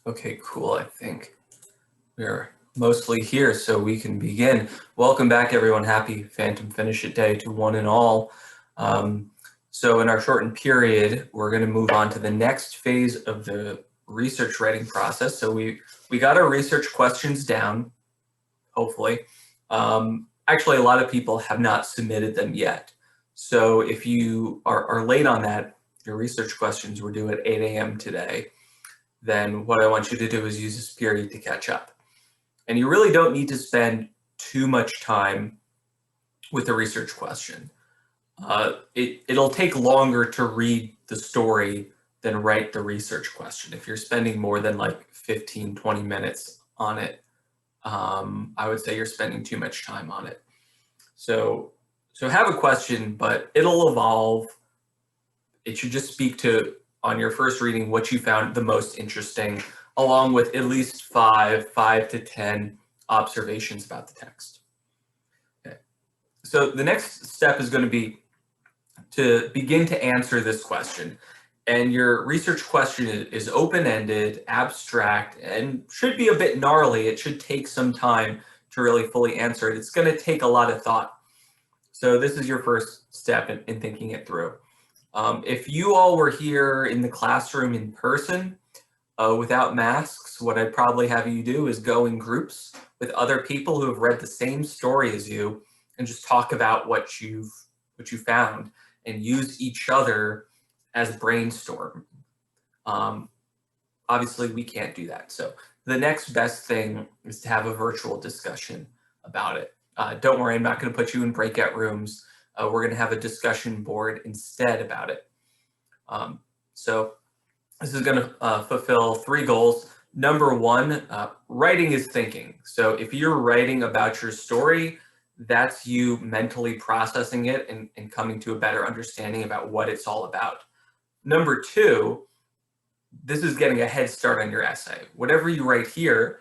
Okay, cool. I think we're mostly here, so we can begin. Welcome back, everyone. Happy Phantom Finish It Day to one and all. So in our shortened period, we're going to move on to the next phase of the research writing process. So we got our research questions down, hopefully. Actually, a lot of people have not submitted them yet. So if you are late on that, your research questions were due at 8 a.m. today, then what I want you to do is use this period to catch up. And you really don't need to spend too much time with a research question. It'll take longer to read the story than write the research question. If you're spending more than like 15, 20 minutes on it, I would say you're spending too much time on it. So have a question, but it'll evolve. It should just speak to, on your first reading, what you found the most interesting, along with at least five to 10 observations about the text. Okay. So the next step is going to be to begin to answer this question. And your research question is open-ended, abstract, and should be a bit gnarly. It should take some time to really fully answer it. It's going to take a lot of thought. So this is your first step in thinking it through. If you all were here in the classroom in person without masks, what I'd probably have you do is go in groups with other people who have read the same story as you and just talk about what you found and use each other as brainstorm. Obviously, we can't do that. So the next best thing is to have a virtual discussion about it. Don't worry, I'm not going to put you in breakout rooms. We're going to have a discussion board instead about it. So this is going to fulfill 3 goals. Number 1, writing is thinking. So if you're writing about your story, that's you mentally processing it and coming to a better understanding about what it's all about. Number 2, this is getting a head start on your essay. Whatever you write here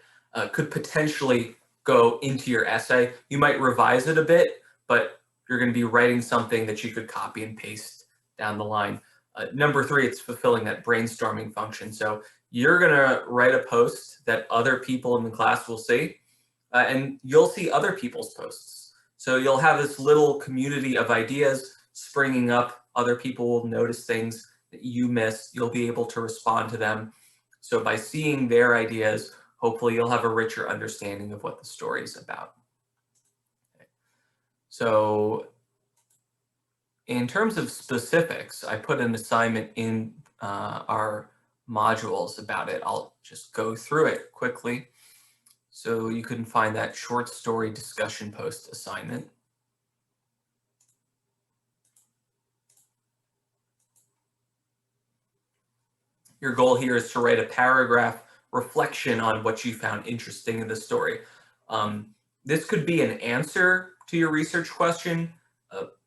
could potentially go into your essay. You might revise it a bit, but you're going to be writing something that you could copy and paste down the line. Number 3, it's fulfilling that brainstorming function. So you're going to write a post that other people in the class will see, and you'll see other people's posts. So you'll have this little community of ideas springing up. Other people will notice things that you missed. You'll be able to respond to them. So by seeing their ideas, hopefully you'll have a richer understanding of what the story is about. Okay. So in terms of specifics, I put an assignment in our modules about it. I'll just go through it quickly. So you can find that short story discussion post assignment. Your goal here is to write a paragraph reflection on what you found interesting in the story. This could be an answer to your research question.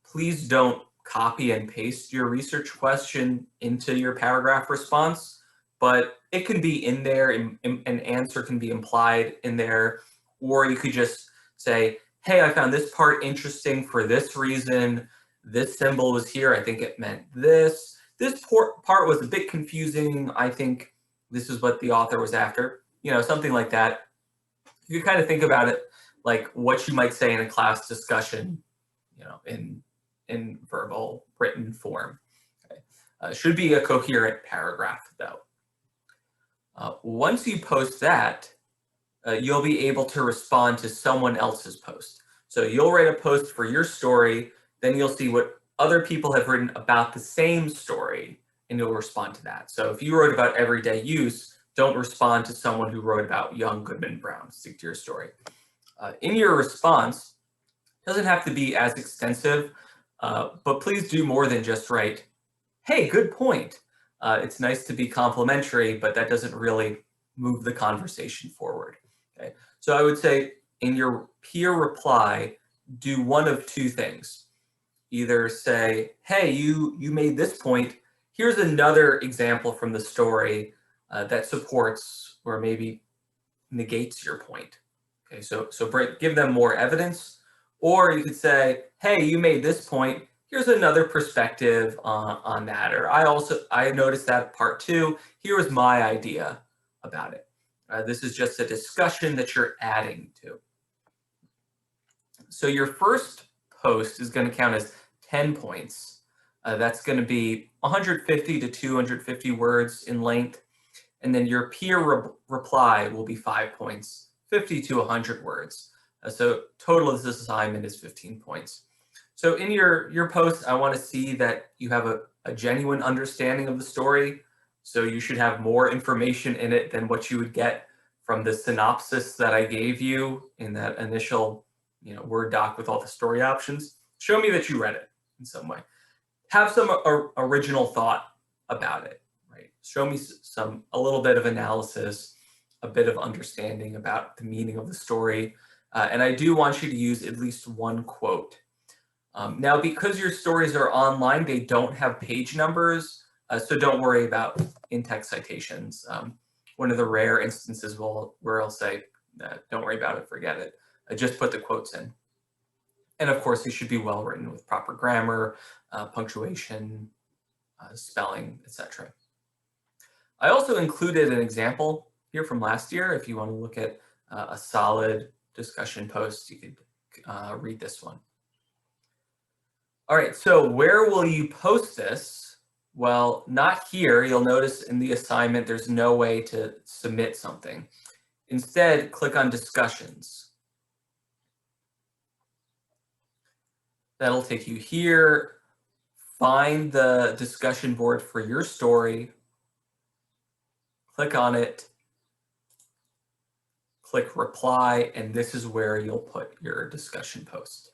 Please don't copy and paste your research question into your paragraph response, but it can be in there, an answer can be implied in there, or you could just say, hey, I found this part interesting for this reason. This symbol was here, I think it meant this. This part was a bit confusing. I think this is what the author was after, something like that. You kind of think about it like what you might say in a class discussion, in verbal written form. Okay. Should be a coherent paragraph though. Once you post that, you'll be able to respond to someone else's post. So you'll write a post for your story, then you'll see what other people have written about the same story, and you'll respond to that. So if you wrote about everyday use, don't respond to someone who wrote about young Goodman Brown. Stick to your story. In your response, it doesn't have to be as extensive, but please do more than just write, hey, good point. It's nice to be complimentary, but that doesn't really move the conversation forward. Okay? So I would say in your peer reply, do one of 2 things. Either say, hey, you made this point. Here's another example from the story that supports or maybe negates your point. Okay, so give them more evidence. Or you could say, hey, you made this point. Here's another perspective on that. Or I noticed that part too. Here was my idea about it. This is just a discussion that you're adding to. So your first post is going to count as 10 points. That's going to be 150 to 250 words in length. And then your peer reply will be 5 points, 50 to 100 words. So total of this assignment is 15 points. So in your post, I want to see that you have a genuine understanding of the story. So you should have more information in it than what you would get from the synopsis that I gave you in that initial Word doc with all the story options. Show me that you read it in some way. Have some original thought about it, right? Show me a little bit of analysis, a bit of understanding about the meaning of the story. And I do want you to use at least one quote. Now, because your stories are online, they don't have page numbers, so don't worry about in-text citations. One of the rare instances where I'll say, don't worry about it, forget it. Just put the quotes in. And of course, they should be well written with proper grammar, punctuation, spelling, etc. I also included an example here from last year. If you want to look at a solid discussion post, you could read this one. All right, so where will you post this? Well, not here. You'll notice in the assignment, there's no way to submit something. Instead, click on discussions. That'll take you here. Find the discussion board for your story. Click on it. Click reply, and this is where you'll put your discussion post.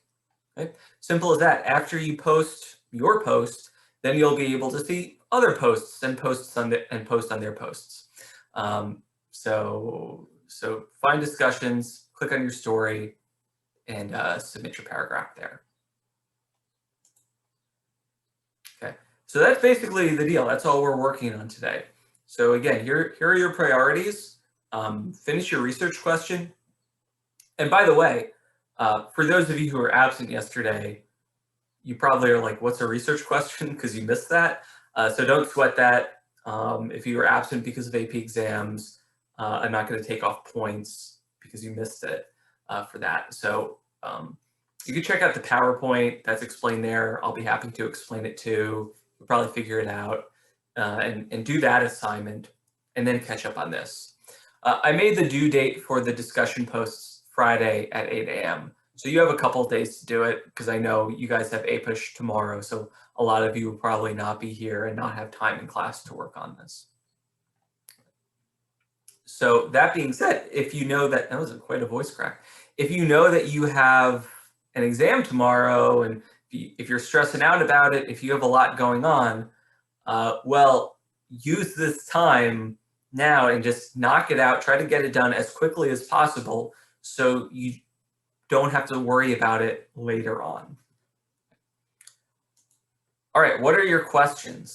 Okay? Simple as that. After you post your post, then you'll be able to see other posts and post on their posts. So find discussions, click on your story, and submit your paragraph there. Okay, so that's basically the deal. That's all we're working on today. So again, here are your priorities. Finish your research question. And by the way, for those of you who were absent yesterday, you probably are like, what's a research question? Because you missed that. So don't sweat that. If you were absent because of AP exams, I'm not going to take off points because you missed it for that. So you can check out the PowerPoint that's explained there. I'll be happy to explain it too. You'll probably figure it out and do that assignment and then catch up on this. I made the due date for the discussion posts Friday at 8 a.m. So you have a couple of days to do it because I know you guys have APUSH tomorrow. So a lot of you will probably not be here and not have time in class to work on this. So that being said, if you know that was quite a voice crack. If you know that you have an exam tomorrow and if you're stressing out about it, if you have a lot going on, well, use this time now and just knock it out. Try to get it done as quickly as possible so you don't have to worry about it later on. All right, what are your questions?